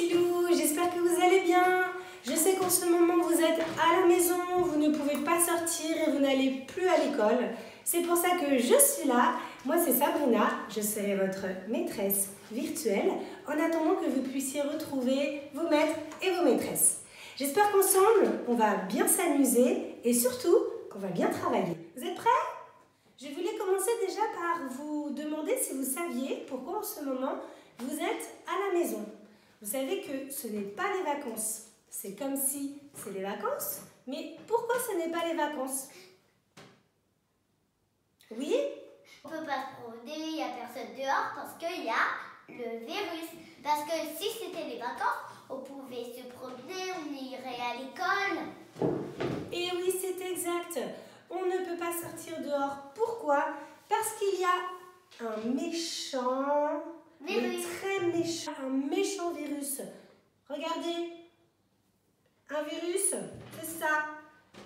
petits loups, j'espère que vous allez bien. Je sais qu'en ce moment vous êtes à la maison, vous ne pouvez pas sortir et vous n'allez plus à l'école. C'est pour ça que je suis là. Moi c'est Sabrina, je serai votre maîtresse virtuelle en attendant que vous puissiez retrouver vos maîtres et vos maîtresses. J'espère qu'ensemble on va bien s'amuser et surtout qu'on va bien travailler. Vous êtes prêts? Je voulais commencer déjà par vous demander si vous saviez pourquoi en ce moment vous êtes à la maison. Vous savez que ce n'est pas les vacances. C'est comme si c'est les vacances, mais pourquoi ce n'est pas les vacances? Oui? On peut pas se promener, il n'y a personne dehors parce qu'il y a le virus. Parce que si c'était les vacances, on pouvait se promener, on irait à l'école. Et oui, c'est exact. On ne peut pas sortir dehors. Pourquoi? Parce qu'il y a un méchant, Virus. un méchant virus. Regardez, un virus, c'est ça.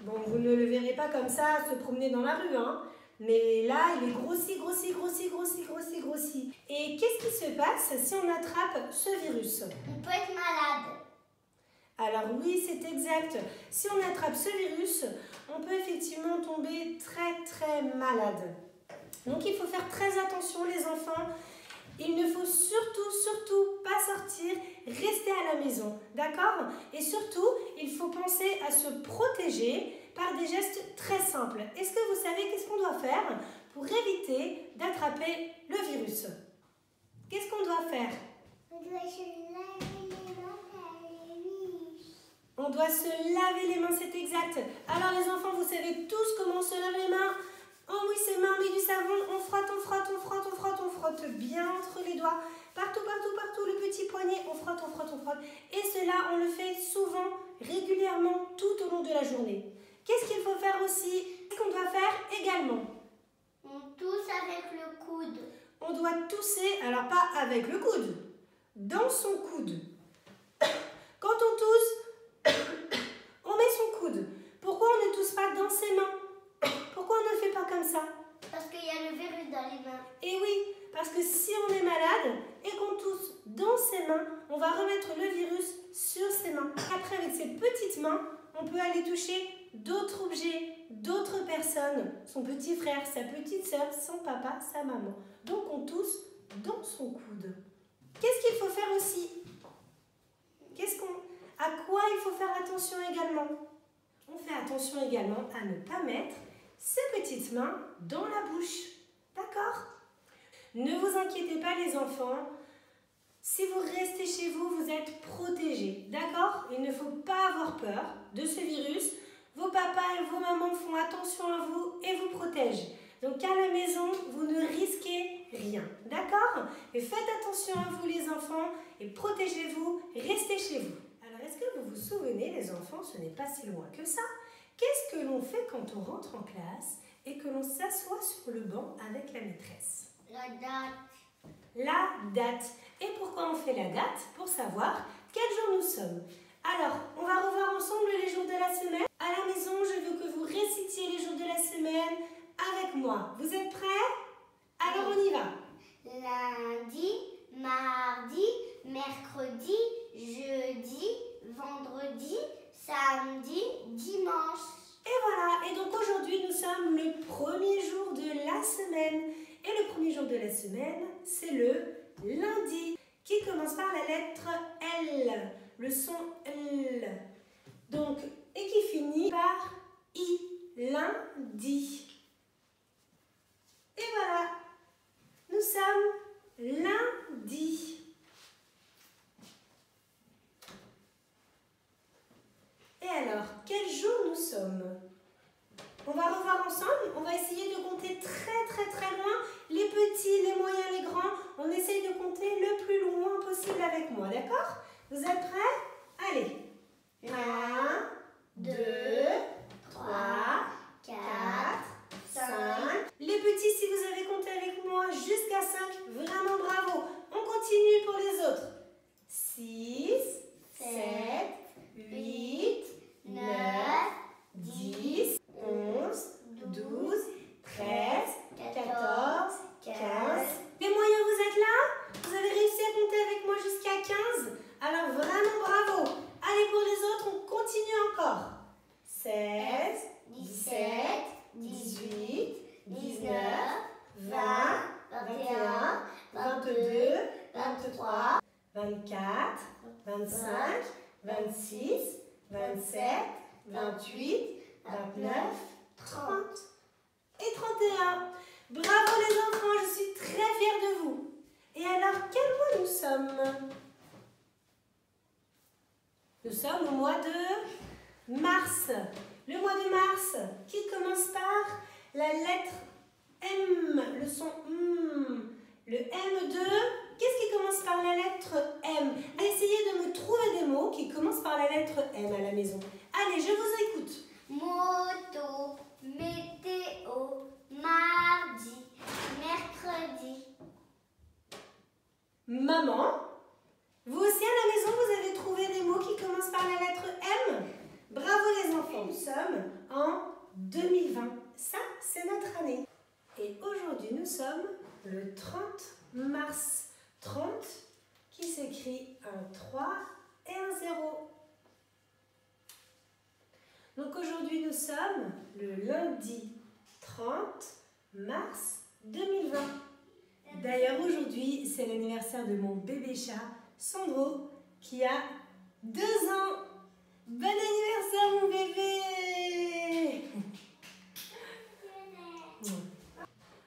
Bon, vous ne le verrez pas comme ça se promener dans la rue, hein. Mais là, il est grossi. Et qu'est-ce qui se passe si on attrape ce virus? On peut être malade. Alors oui, c'est exact. Si on attrape ce virus, on peut effectivement tomber très malade. Donc il faut faire très attention les enfants. Il ne faut surtout pas sortir, rester à la maison, d'accord? Et surtout, il faut penser à se protéger par des gestes très simples. Est-ce que vous savez qu'est-ce qu'on doit faire pour éviter d'attraper le virus? Qu'est-ce qu'on doit faire? On doit se laver les mains par les virus. On doit se laver les mains, c'est exact. Alors les enfants, vous savez tous comment on se lave les mains. On mouille ses mains, on met du savon, on frotte bien entre les doigts. Partout, le petit poignet, on frotte. Et cela, on le fait souvent, régulièrement, tout au long de la journée. Qu'est-ce qu'il faut faire aussi? Qu'est-ce qu'on doit faire également? On tousse avec le coude. On doit tousser, alors pas avec le coude, dans son coude. Quand on tousse, on met son coude. Pourquoi on ne tousse pas dans ses mains? Pourquoi on ne fait pas comme ça? Parce qu'il y a le virus dans les mains. Et oui, parce que si on est malade et qu'on tousse dans ses mains, on va remettre le virus sur ses mains. Après, avec ses petites mains, on peut aller toucher d'autres objets, d'autres personnes, son petit frère, sa petite sœur, son papa, sa maman. Donc on tousse dans son coude. Qu'est-ce qu'il faut faire aussi? À quoi il faut faire attention également? On fait attention également à ne pas mettre ses petites mains dans la bouche. D'accord? Ne vous inquiétez pas les enfants. Si vous restez chez vous, vous êtes protégés. D'accord? Il ne faut pas avoir peur de ce virus. Vos papas et vos mamans font attention à vous et vous protègent. Donc à la maison, vous ne risquez rien. D'accord? Et faites attention à vous les enfants et protégez-vous, restez chez vous. Alors est-ce que vous vous souvenez les enfants, ce n'est pas si loin que ça. Qu'est-ce que l'on fait quand on rentre en classe et que l'on s'assoit sur le banc avec la maîtresse? La date. La date. Et pourquoi on fait la date? Pour savoir quel jour nous sommes. Alors, on va revoir ensemble les jours de la semaine. À la maison, je veux que vous récitiez les jours de la semaine avec moi. Vous êtes prêts? Alors, on y va. Lundi, mardi, mercredi, jeudi, vendredi, samedi, dimanche. Et voilà. Et donc aujourd'hui, nous sommes le premier jour de la semaine. Et le premier jour de la semaine, c'est le lundi, qui commence par la lettre L, le son L. Donc, et qui finit par I, lundi. Et voilà, nous sommes lundi. Et alors, quel jour nous sommes? On va revoir ensemble, on va essayer de compter très loin, les petits, les moyens, les grands. On essaye de compter le plus loin possible avec moi, d'accord? Vous êtes prêts? Allez. 1, 2, 3, 4, 5. Les petits, si vous avez compté avec moi jusqu'à 5, vraiment bravo. On continue pour les autres. 6, 7, 8, 9, 10, 11, 12, 13, 14, 15. Les moyens, vous êtes là? Vous avez réussi à compter avec moi jusqu'à 15? Alors vraiment, 24, 25, 26, 27, 28, 29, 30 et 31. Bravo les enfants, je suis très fière de vous. Et alors, quel mois nous sommes? Nous sommes au mois de mars. Le mois de mars qui commence par la lettre M, le son M. Le M de... Qu'est-ce qui commence par la lettre M? Essayez de me trouver des mots qui commencent par la lettre M à la maison. Allez, je vous écoute. Moto, météo, mardi, mercredi. Maman, vous aussi à la maison, vous avez trouvé des mots qui commencent par la lettre M? Bravo les enfants, nous sommes en 2020. Ça, c'est notre année. Et aujourd'hui, nous sommes le 30 mars. 30 qui s'écrit un 3 et un 0. Donc aujourd'hui, nous sommes le lundi 30 mars 2020. D'ailleurs, aujourd'hui, c'est l'anniversaire de mon bébé chat, Sandro, qui a 2 ans. Bon anniversaire, mon bébé!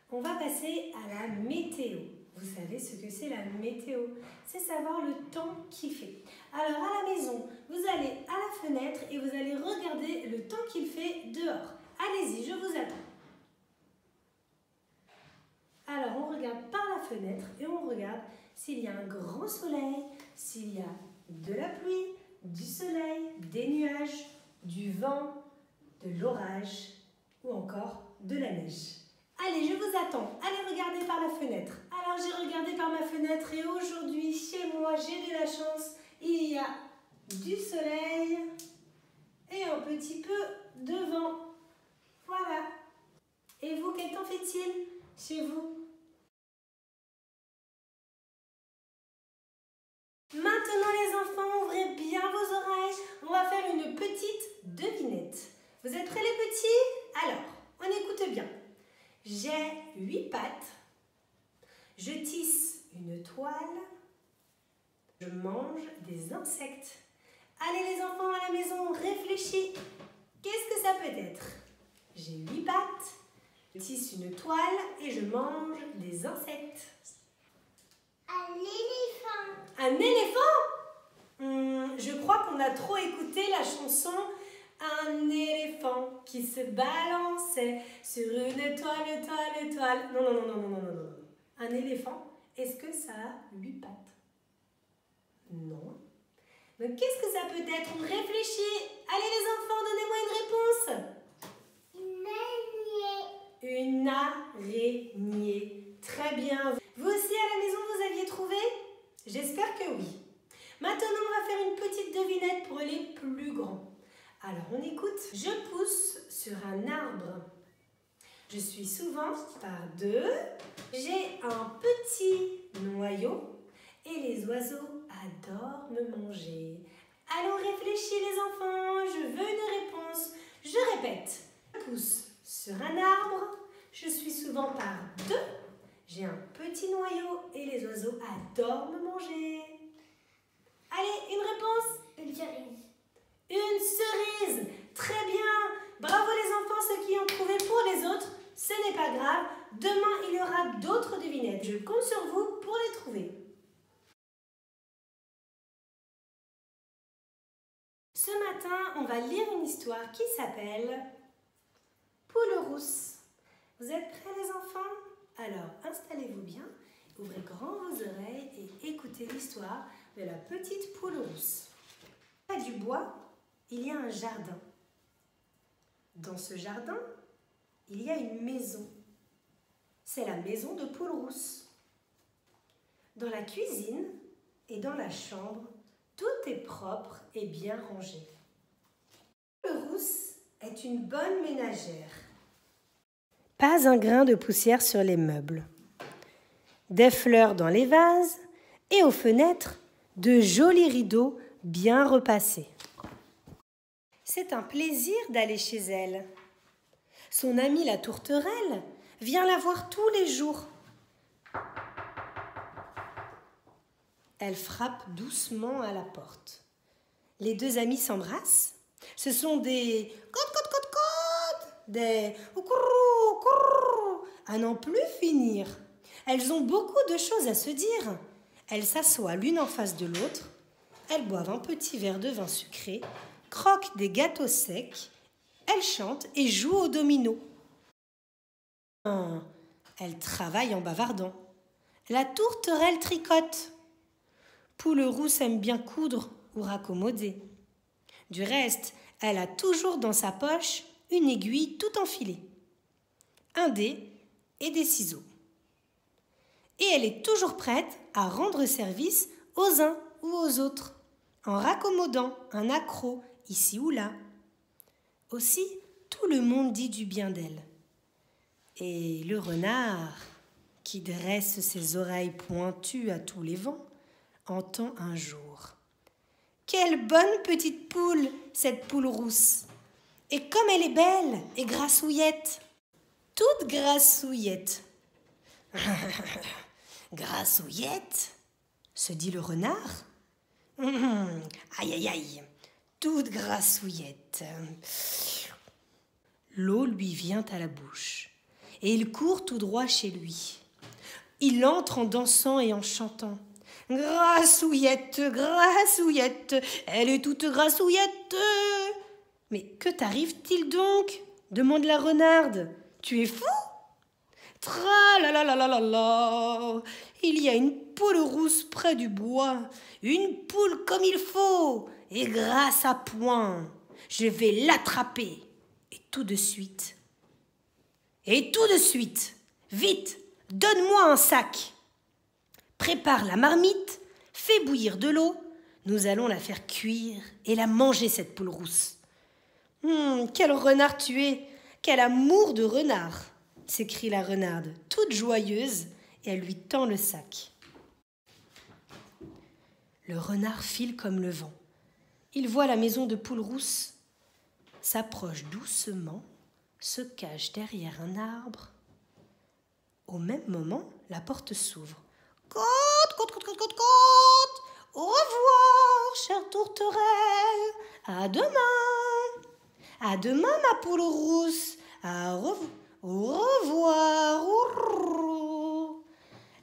On va passer à la météo. Vous savez ce que c'est la météo? C'est savoir le temps qu'il fait. Alors à la maison, vous allez à la fenêtre et vous allez regarder le temps qu'il fait dehors. Allez-y, je vous attends. Alors on regarde par la fenêtre et on regarde s'il y a un grand soleil, s'il y a de la pluie, du soleil, des nuages, du vent, de l'orage ou encore de la neige. Allez, je vous attends. Allez regarder par la fenêtre. Alors, j'ai regardé par ma fenêtre et aujourd'hui, chez moi, j'ai de la chance. Il y a du soleil et un petit peu de vent. Voilà. Et vous, quel temps fait-il chez vous? Maintenant, les enfants, ouvrez bien vos oreilles. On va faire une petite devinette. Vous êtes prêts, les petits? Alors, on écoute bien. J'ai 8 pattes, je tisse une toile, je mange des insectes. Allez les enfants à la maison, réfléchis. Qu'est-ce que ça peut être? J'ai 8 pattes, je tisse une toile et je mange des insectes. Un éléphant. Un éléphant? Je crois qu'on a trop écouté la chanson Un éléphant qui se balançait sur une toile. Non. Un éléphant, est-ce que ça a 8 pattes? Non. Donc qu'est-ce que ça peut être? On réfléchit. Allez les enfants, donnez-moi une réponse. Une araignée. Une araignée. Très bien. Vous aussi à la maison, vous aviez trouvé? J'espère que oui. Maintenant, on va faire une petite devinette pour les plus grands. Alors, on écoute. Je pousse sur un arbre. Je suis souvent par 2. J'ai un petit noyau et les oiseaux adorent me manger. Allons réfléchir les enfants, je veux une réponse. Je répète. Je pousse sur un arbre. Je suis souvent par 2. J'ai un petit noyau et les oiseaux adorent me manger. Allez, une réponse? Une cerise. Une cerise. Très bien. Bravo les enfants, ceux qui ont trouvé. Pour les autres, ce n'est pas grave. Demain, il y aura d'autres devinettes. Je compte sur vous pour les trouver. Ce matin, on va lire une histoire qui s'appelle Poule rousse. Vous êtes prêts les enfants? Alors, installez-vous bien, ouvrez grand vos oreilles et écoutez l'histoire de la petite poule rousse. Près du bois, il y a un jardin. Dans ce jardin, il y a une maison. C'est la maison de Poule rousse. Dans la cuisine et dans la chambre, tout est propre et bien rangé. Poule rousse est une bonne ménagère. Pas un grain de poussière sur les meubles. Des fleurs dans les vases et aux fenêtres, de jolis rideaux bien repassés. C'est un plaisir d'aller chez elle. Son amie la tourterelle vient la voir tous les jours. Elle frappe doucement à la porte. Les deux amies s'embrassent. Ce sont des côte, des coucou, à n'en plus finir. Elles ont beaucoup de choses à se dire. Elles s'assoient l'une en face de l'autre. Elles boivent un petit verre de vin sucré, croquent des gâteaux secs. Elles chantent et jouent au domino. Elles travaillent en bavardant. La tourterelle tricote. Poulerousse aime bien coudre ou raccommoder. Du reste, elle a toujours dans sa poche une aiguille tout enfilée, un dé et des ciseaux. Et elle est toujours prête à rendre service aux uns ou aux autres, en raccommodant un accroc ici ou là. Aussi, tout le monde dit du bien d'elle. Et le renard, qui dresse ses oreilles pointues à tous les vents, entend un jour. Quelle bonne petite poule, cette poule rousse! Et comme elle est belle et grassouillette, toute grassouillette. Grassouillette, se dit le renard. Aïe, aïe, aïe, toute grassouillette. L'eau lui vient à la bouche et il court tout droit chez lui. Il entre en dansant et en chantant. Grassouillette, grassouillette, elle est toute grassouillette. Mais que t'arrive-t-il donc? Demande la renarde. Tu es fou? Tra-la-la-la-la-la-la. Il y a une poule rousse près du bois, une poule comme il faut, et grâce à point, je vais l'attraper. Et tout de suite, vite, donne-moi un sac. Prépare la marmite, fais bouillir de l'eau, nous allons la faire cuire et la manger cette poule rousse. Quel renard tu es, quel amour de renard, s'écrie la renarde, toute joyeuse, et elle lui tend le sac. Le renard file comme le vent. Il voit la maison de poule rousse, s'approche doucement, se cache derrière un arbre. Au même moment, la porte s'ouvre. Côte. Au revoir, chère tourterelle. À demain. À demain, ma poule rousse. Au revoir.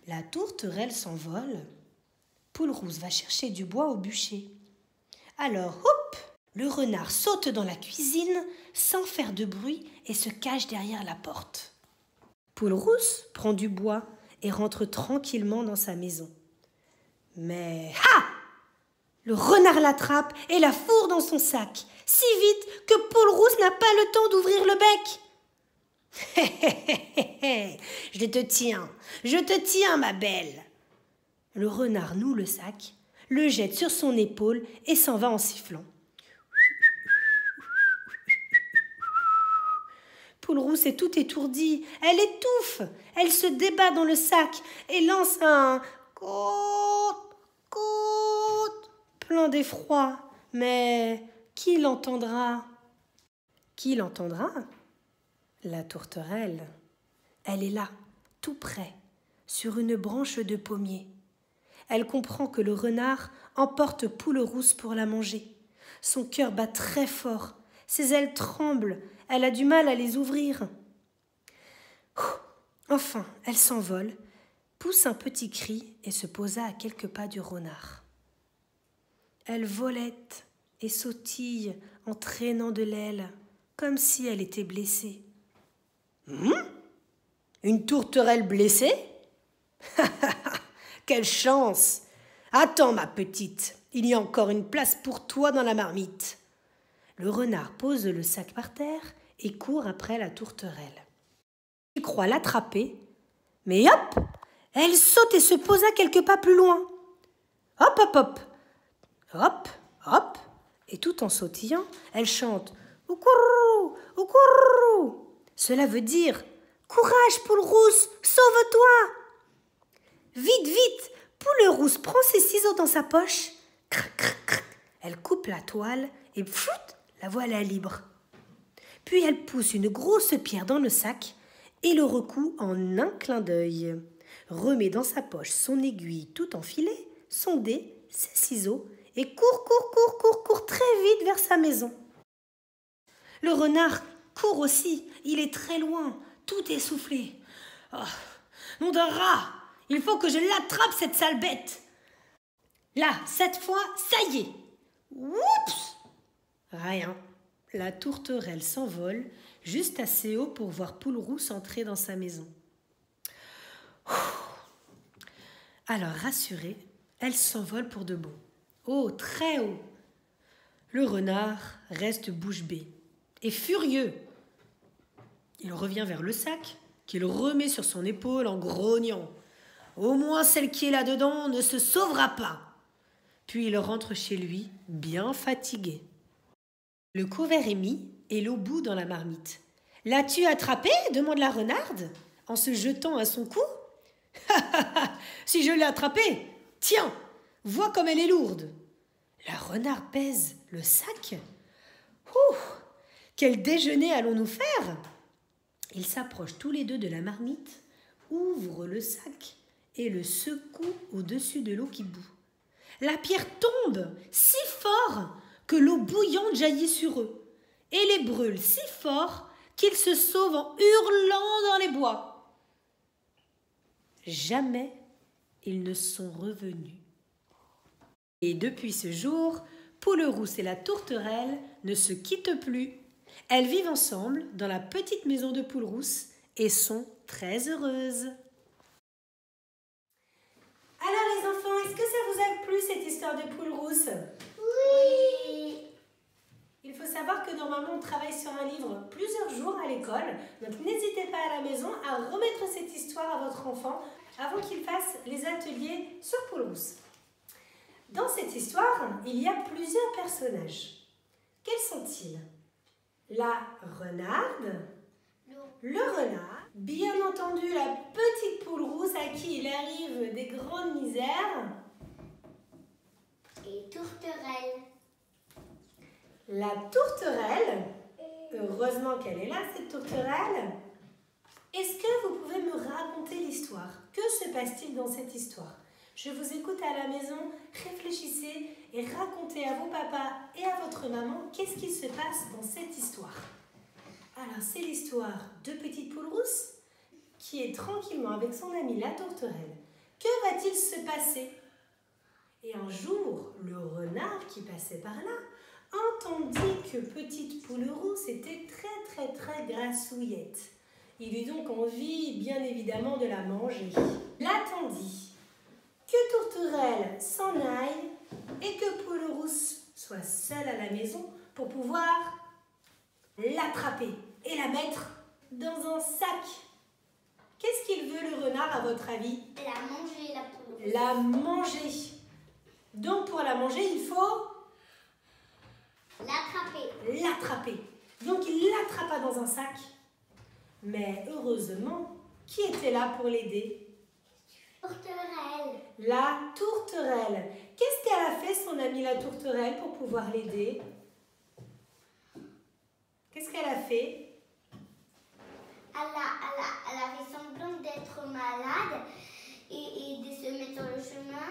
La tourterelle s'envole. Poule rousse va chercher du bois au bûcher. Alors, hop, le renard saute dans la cuisine sans faire de bruit et se cache derrière la porte. Poule rousse prend du bois et rentre tranquillement dans sa maison. Mais, le renard l'attrape et la fourre dans son sac, si vite que Poule rousse n'a pas le temps d'ouvrir le bec. Je te tiens, ma belle. Le renard noue le sac, le jette sur son épaule et s'en va en sifflant. Poule rousse est toute étourdie, elle étouffe, elle se débat dans le sac et lance un côte plein d'effroi. Mais qui l'entendra? La tourterelle. Elle est là, tout près, sur une branche de pommier. Elle comprend que le renard emporte Poule rousse pour la manger. Son cœur bat très fort, ses ailes tremblent, elle a du mal à les ouvrir. Enfin, elle s'envole, pousse un petit cri et se posa à quelques pas du renard. Elle volette et sautille en traînant de l'aile, comme si elle était blessée. Une tourterelle blessée? Quelle chance! Attends, ma petite, il y a encore une place pour toi dans la marmite. Le renard pose le sac par terre et court après la tourterelle. Il croit l'attraper, mais hop, elle saute et se posa quelques pas plus loin. Hop, hop, hop, hop, hop, et tout en sautillant, elle chante « Oukourou, oukourou ». Cela veut dire « Courage, Poule rousse, sauve-toi !» Vite, Poule rousse prend ses ciseaux dans sa poche. Crac, crac, crac. Elle coupe la toile et pfout, la voilà libre. Puis elle pousse une grosse pierre dans le sac et le recoue en un clin d'œil. Remet dans sa poche son aiguille tout enfilée, son dé, ses ciseaux et court très vite vers sa maison. Le renard court aussi, il est très loin, tout essoufflé. Oh, nom d'un rat, il faut que je l'attrape cette sale bête. Là, cette fois, ça y est. Oups! Rien. La tourterelle s'envole juste assez haut pour voir Poulerousse entrer dans sa maison. Alors rassurée, elle s'envole pour de bon. Oh, très haut. Le renard reste bouche bée et furieux. Il revient vers le sac qu'il remet sur son épaule en grognant. Au moins celle qui est là-dedans ne se sauvera pas. Puis il rentre chez lui, bien fatigué. Le couvert est mis et l'eau bout dans la marmite. « L'as-tu attrapée ?» demande la renarde, en se jetant à son cou. « Si je l'ai attrapée, tiens, vois comme elle est lourde. » La renarde pèse le sac. « Ouh, quel déjeuner allons-nous faire ?» Ils s'approchent tous les deux de la marmite, ouvrent le sac et le secouent au-dessus de l'eau qui bout. La pierre tombe si fort que l'eau bouillante jaillit sur eux et les brûle si fort qu'ils se sauvent en hurlant dans les bois. Jamais ils ne sont revenus. Et depuis ce jour, Poulerousse et la tourterelle ne se quittent plus. Elles vivent ensemble dans la petite maison de Poulerousse et sont très heureuses. Alors les enfants, est-ce que ça vous a plu cette histoire de Poulerousse? Oui. Il faut savoir que normalement on travaille sur un livre plusieurs jours à l'école, donc n'hésitez pas à la maison à remettre cette histoire à votre enfant avant qu'il fasse les ateliers sur Poulerousse. Dans cette histoire, il y a plusieurs personnages. Quels sont-ils? La renarde, le renard, bien entendu la petite Poulerousse à qui il arrive des grandes misères, et tourterelle. La tourterelle, heureusement qu'elle est là cette tourterelle. Est-ce que vous pouvez me raconter l'histoire? Que se passe-t-il dans cette histoire? Je vous écoute à la maison, réfléchissez et racontez à vos papas et à votre maman qu'est-ce qui se passe dans cette histoire. Alors, c'est l'histoire de petite Poulerousse qui est tranquillement avec son amie la tourterelle. Que va-t-il se passer? Et un jour, le renard qui passait par là entendit que petite Poulerousse était très grassouillette. Il eut donc envie, bien évidemment, de la manger. L'attendit que Tourterelle s'en aille et que Poulerousse soit seule à la maison pour pouvoir l'attraper et la mettre dans un sac. Qu'est-ce qu'il veut le renard à votre avis? La manger, la Poulerousse. La manger. Donc pour la manger, il faut l'attraper. Donc il l'attrapa dans un sac. Mais heureusement, qui était là pour l'aider? Tourterelle. La tourterelle. Qu'est-ce qu'elle a fait, son amie la tourterelle, pour pouvoir l'aider? Qu'est-ce qu'elle a fait? Elle a fait semblant d'être malade et de se mettre sur le chemin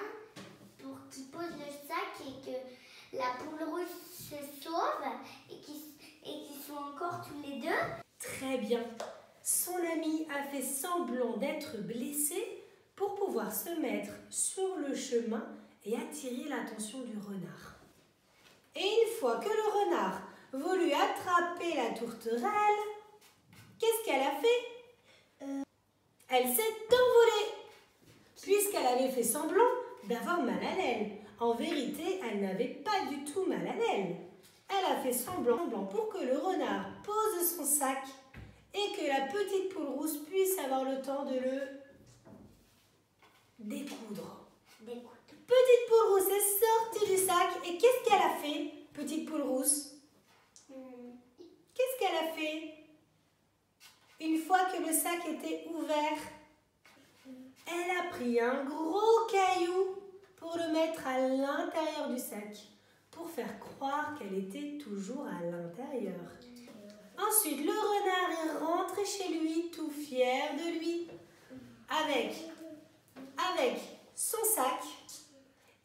pour qu'il pose le sac et que la Poulerousse se sauve et qu'ils soient encore tous les deux. Très bien. Son amie a fait semblant d'être blessée pour pouvoir se mettre sur le chemin et attirer l'attention du renard. Et une fois que le renard voulut attraper la tourterelle, qu'est-ce qu'elle a fait? Elle s'est envolée, puisqu'elle avait fait semblant d'avoir mal à l'aile. En vérité, elle n'avait pas du tout mal à l'aile. Elle a fait semblant pour que le renard pose son sac et que la petite Poulerousse puisse avoir le temps de le découdre. Petite Poulerousse est sortie du sac et qu'est-ce qu'elle a fait, petite Poulerousse? Qu'est-ce qu'elle a fait? Une fois que le sac était ouvert, elle a pris un gros caillou pour le mettre à l'intérieur du sac, pour faire croire qu'elle était toujours à l'intérieur. Ensuite, le renard est rentré chez lui, tout fier de lui, avec son sac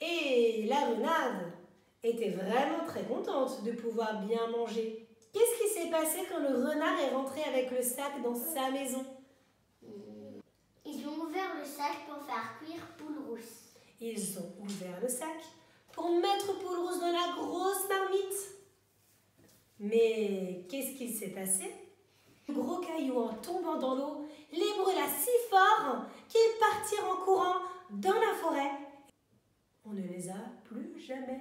Et la renarde était vraiment très contente de pouvoir bien manger. Qu'est-ce qui s'est passé quand le renard est rentré avec le sac dans sa maison? Ils ont ouvert le sac pour faire cuire Poule Rousse. Ils ont ouvert le sac pour mettre Poule Rousse dans la grosse marmite. Mais qu'est-ce qui s'est passé? Le gros caillou, en tombant dans l'eau, les brûla si fort qu'ils partirent en courant dans la forêt. On ne les a plus jamais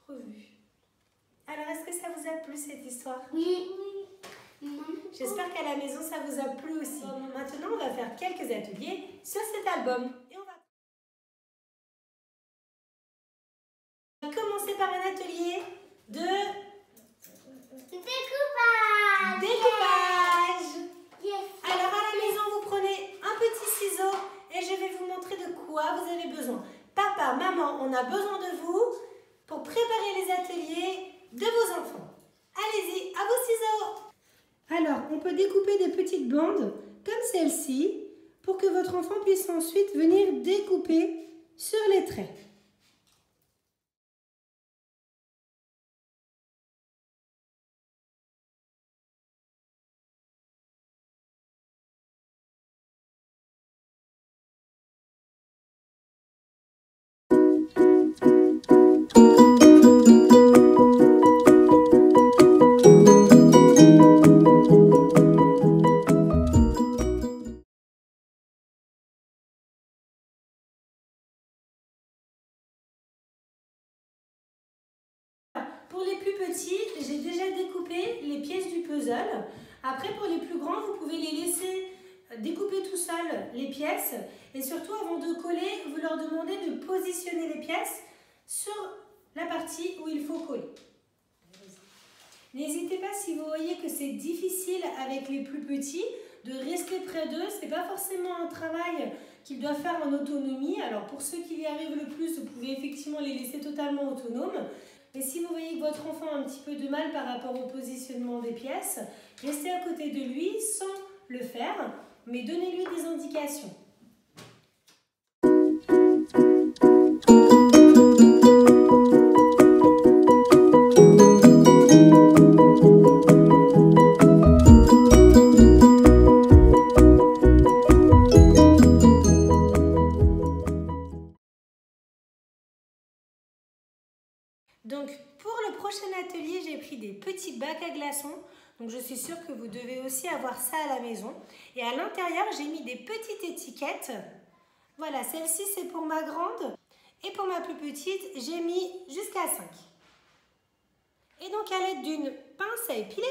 revus. Alors, est-ce que ça vous a plu cette histoire? Oui. J'espère qu'à la maison, ça vous a plu aussi. Maintenant, on va faire quelques ateliers sur cet album. Et on va commencer par un atelier de découpage. Yes. Alors, à la maison, vous prenez un petit ciseau et je vais vous montrer de quoi vous avez besoin. Papa, maman, on a besoin de vous pour préparer les ateliers de vos enfants. Allez-y, à vos ciseaux. Alors, on peut découper des petites bandes comme celle-ci pour que votre enfant puisse ensuite venir découper sur les traits. Pour les plus petits, j'ai déjà découpé les pièces du puzzle. Après, pour les plus grands, vous pouvez les laisser découper tout seul les pièces. Et surtout, avant de coller, vous leur demandez de positionner les pièces sur la partie où il faut coller. N'hésitez pas, si vous voyez que c'est difficile avec les plus petits, de rester près d'eux. Ce n'est pas forcément un travail qu'ils doivent faire en autonomie. Alors, pour ceux qui y arrivent le plus, vous pouvez effectivement les laisser totalement autonomes. Mais si vous voyez que votre enfant a un petit peu de mal par rapport au positionnement des pièces, restez à côté de lui sans le faire, mais donnez-lui des indications. Donc, pour le prochain atelier, j'ai pris des petits bacs à glaçons. Donc, je suis sûre que vous devez aussi avoir ça à la maison. Et à l'intérieur, j'ai mis des petites étiquettes. Voilà, celle-ci, c'est pour ma grande. Et pour ma plus petite, j'ai mis jusqu'à 5. Et donc, à l'aide d'une pince à épiler,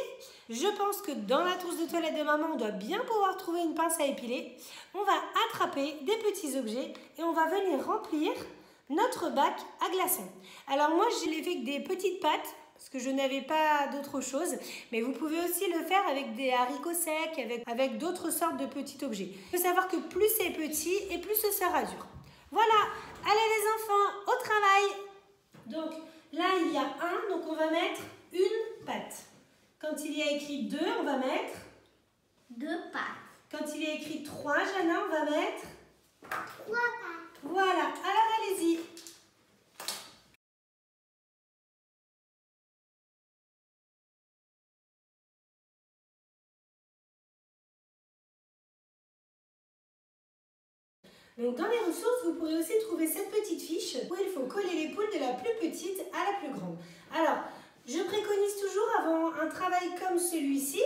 je pense que dans la trousse de toilette de maman, on doit bien pouvoir trouver une pince à épiler. On va attraper des petits objets et on va venir remplir notre bac à glaçons. Alors moi, je l'ai fait avec des petites pâtes parce que je n'avais pas d'autre chose. Mais vous pouvez aussi le faire avec des haricots secs, avec d'autres sortes de petits objets. Il faut savoir que plus c'est petit et plus ce sera dur. Voilà, allez les enfants, au travail. Donc là, il y a 1, donc on va mettre une patte. Quand il y a écrit 2, on va mettre 2 pattes. Quand il y a écrit 3, Jana, on va mettre 3 pattes. Voilà, alors allez-y. Donc dans les ressources, vous pourrez aussi trouver cette petite fiche où il faut coller les poules de la plus petite à la plus grande. Alors, je préconise toujours avant un travail comme celui-ci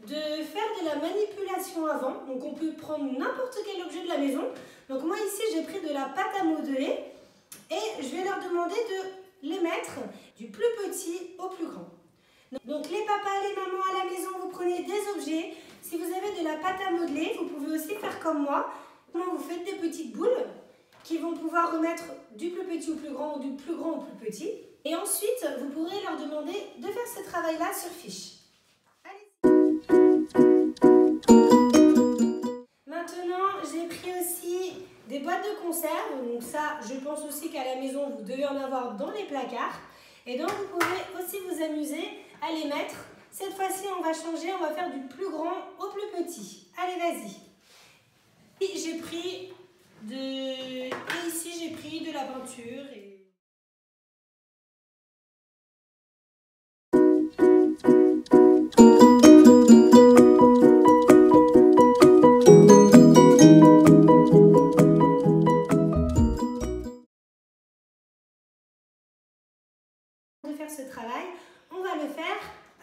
de faire de la manipulation avant. Donc on peut prendre n'importe quel objet de la maison. Donc moi ici, j'ai pris de la pâte à modeler et je vais leur demander de les mettre du plus petit au plus grand. Donc les papas et les mamans à la maison, vous prenez des objets. Si vous avez de la pâte à modeler, vous pouvez aussi faire comme moi. Vous faites des petites boules qui vont pouvoir remettre du plus petit au plus grand ou du plus grand au plus petit. Et ensuite, vous pourrez leur demander de faire ce travail-là sur fiche. Maintenant, j'ai pris aussi des boîtes de conserve. Donc ça, je pense aussi qu'à la maison, vous devez en avoir dans les placards. Et donc, vous pouvez aussi vous amuser à les mettre. Cette fois-ci, on va changer, on va faire du plus grand au plus petit. Allez, vas-y. J'ai pris et ici j'ai pris de la peinture. De faire ce travail, on va le faire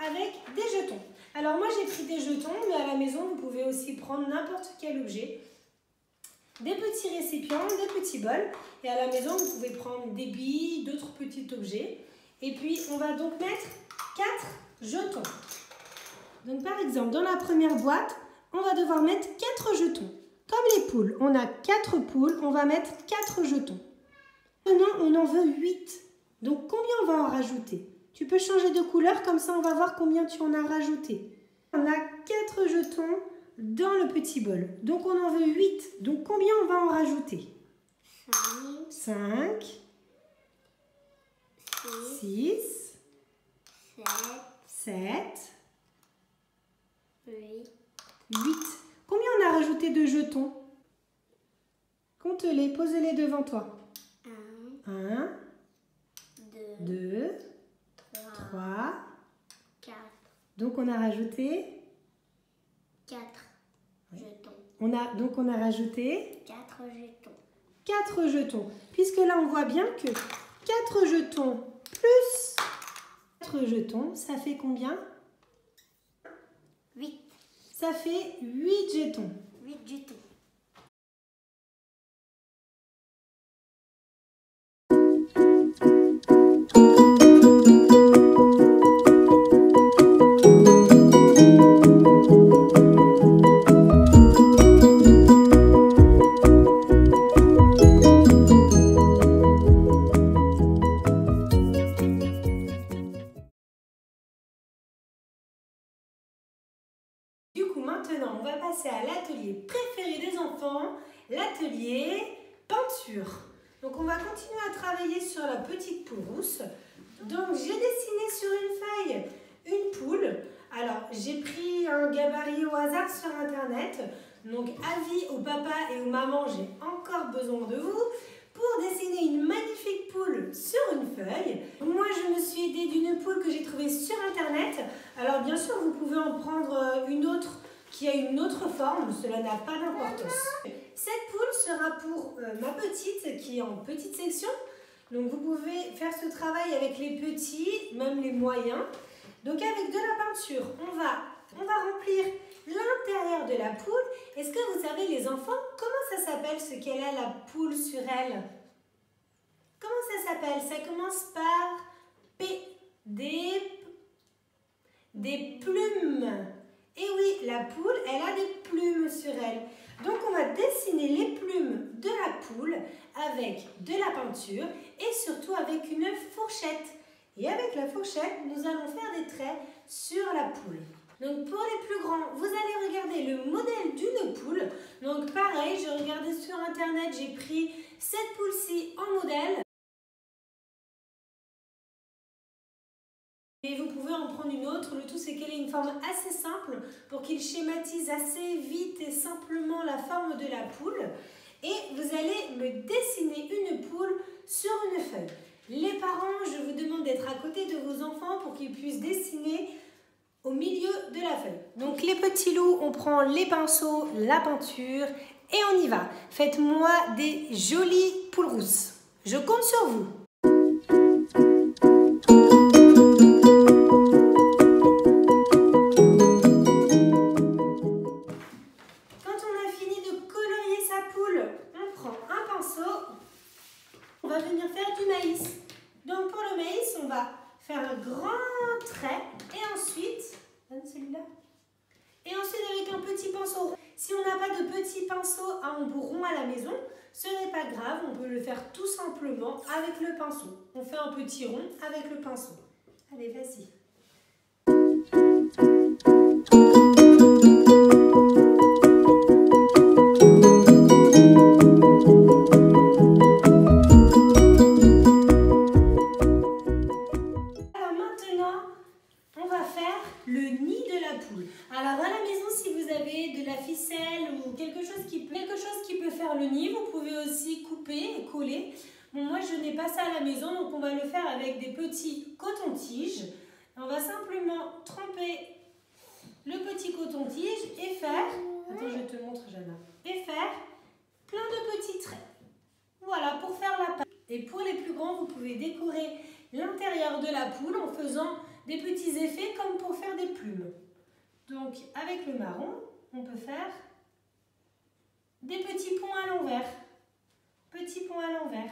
avec des jetons. Alors moi j'ai pris des jetons, mais à la maison vous pouvez aussi prendre n'importe quel objet. Des petits récipients, des petits bols. Et à la maison vous pouvez prendre des billes, d'autres petits objets. Et puis on va donc mettre 4 jetons. Donc par exemple dans la première boîte, on va devoir mettre 4 jetons. Comme les poules, on a 4 poules, on va mettre 4 jetons. Maintenant on en veut 8. Donc combien on va en rajouter? Tu peux changer de couleur, comme ça on va voir combien tu en as rajouté. On a 4 jetons dans le petit bol. Donc on en veut 8. Donc combien on va en rajouter? 5, 6, 7, 8. Combien on a rajouté de jetons? Compte-les, pose-les devant toi. 1, 2, 3, 4. Donc on a rajouté 4 jetons. Donc on a rajouté 4 jetons. 4 jetons. Puisque là on voit bien que 4 jetons plus 4 jetons, ça fait combien? 8. Ça fait 8 jetons. 8 jetons. Du coup, maintenant, on va passer à l'atelier préféré des enfants, l'atelier peinture. Donc, on va continuer à travailler sur la petite poule rousse. Donc, j'ai dessiné sur une feuille une poule. Alors, j'ai pris un gabarit au hasard sur Internet. Donc, avis au papa et aux mamans, j'ai encore besoin de vous pour dessiner une magnifique poule sur une feuille. Moi, je me suis aidée d'une poule que j'ai trouvée sur Internet. Alors, bien sûr, vous pouvez en prendre une autre qui a une autre forme. Cela n'a pas d'importance. Cette poule sera pour ma petite qui est en petite section. Donc, vous pouvez faire ce travail avec les petits, même les moyens. Donc, avec de la peinture, on va remplir l'intérieur de la poule. Est-ce que vous savez, les enfants, comment ça s'appelle ce qu'elle a, la poule sur elle? Comment ça s'appelle? Ça commence par P. Des plumes. Et oui, la poule, elle a des plumes sur elle. Donc, on va dessiner les plumes de la poule avec de la peinture et surtout avec une fourchette. Et avec la fourchette, nous allons faire des traits sur la poule. Donc pour les plus grands, vous allez regarder le modèle d'une poule. Donc pareil, j'ai regardé sur Internet, j'ai pris cette poule-ci en modèle. Et vous pouvez en prendre une autre. Le tout, c'est qu'elle ait une forme assez simple pour qu'il schématise assez vite et simplement la forme de la poule. Et vous allez me dessiner une poule sur une feuille. Les parents, je vous demande d'être à côté de vos enfants pour qu'ils puissent dessiner au milieu de la feuille. Donc les petits loups, on prend les pinceaux, la peinture et on y va. Faites-moi des jolies poules rousses. Je compte sur vous. Quand on a fini de colorier sa poule, on prend un pinceau. On va venir faire du maïs. Donc pour le maïs, on va faire un grand trait et ensuite, donne celui-là. Et ensuite avec un petit pinceau rond. Si on n'a pas de petit pinceau à embout rond à la maison, ce n'est pas grave, on peut le faire tout simplement avec le pinceau. On fait un petit rond avec le pinceau. Allez, vas-y. Le nid de la poule. Alors à la maison, si vous avez de la ficelle ou quelque chose qui peut faire le nid, vous pouvez aussi couper et coller. Bon, moi je n'ai pas ça à la maison, donc on va le faire avec des petits cotons-tiges. On va simplement tremper le petit coton-tige et faire, attends je te montre Jana, et faire plein de petits traits. Voilà, pour faire la pâte. Et pour les plus grands, vous pouvez décorer l'intérieur l'intérieur de la poule en faisant des petits effets comme pour faire des plumes. Donc avec le marron, on peut faire des petits ponts à l'envers. Petits ponts à l'envers.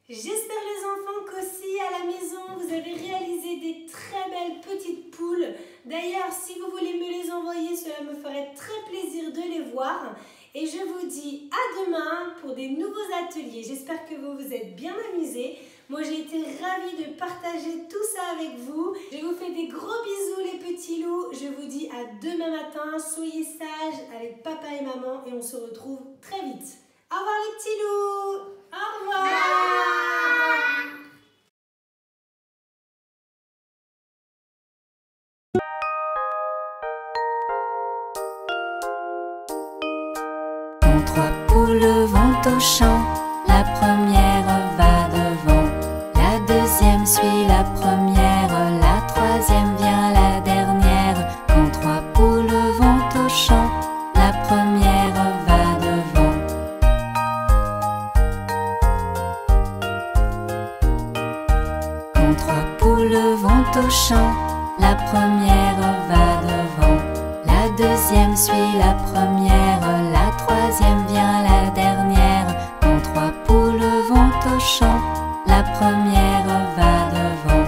J'espère les enfants qu'aussi à la maison vous avez réalisé des très belles petites poules. D'ailleurs, si vous voulez me les envoyer, cela me ferait très plaisir de les voir. Et je vous dis à demain pour des nouveaux ateliers. J'espère que vous vous êtes bien amusés. Moi, j'ai été ravie de partager tout ça avec vous. Je vous fais des gros bisous les petits loups. Je vous dis à demain matin. Soyez sages avec papa et maman et on se retrouve très vite. Au revoir les petits loups. Au revoir. Quand trois poules vont au champ, la première va devant, la deuxième suit la première, la troisième vient la dernière. Quand trois poules vont au champ, la première va devant. Quand trois poules vont au champ, la première va devant, la deuxième suit la première, la troisième vient la dernière. Quand trois poules vont au champ, la première va devant.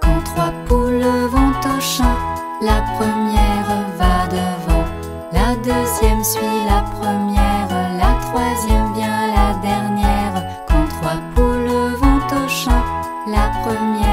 Quand trois poules vont au champ, la première va devant, la deuxième suit la première, la troisième vient la dernière. Quand trois poules vont au champ, la première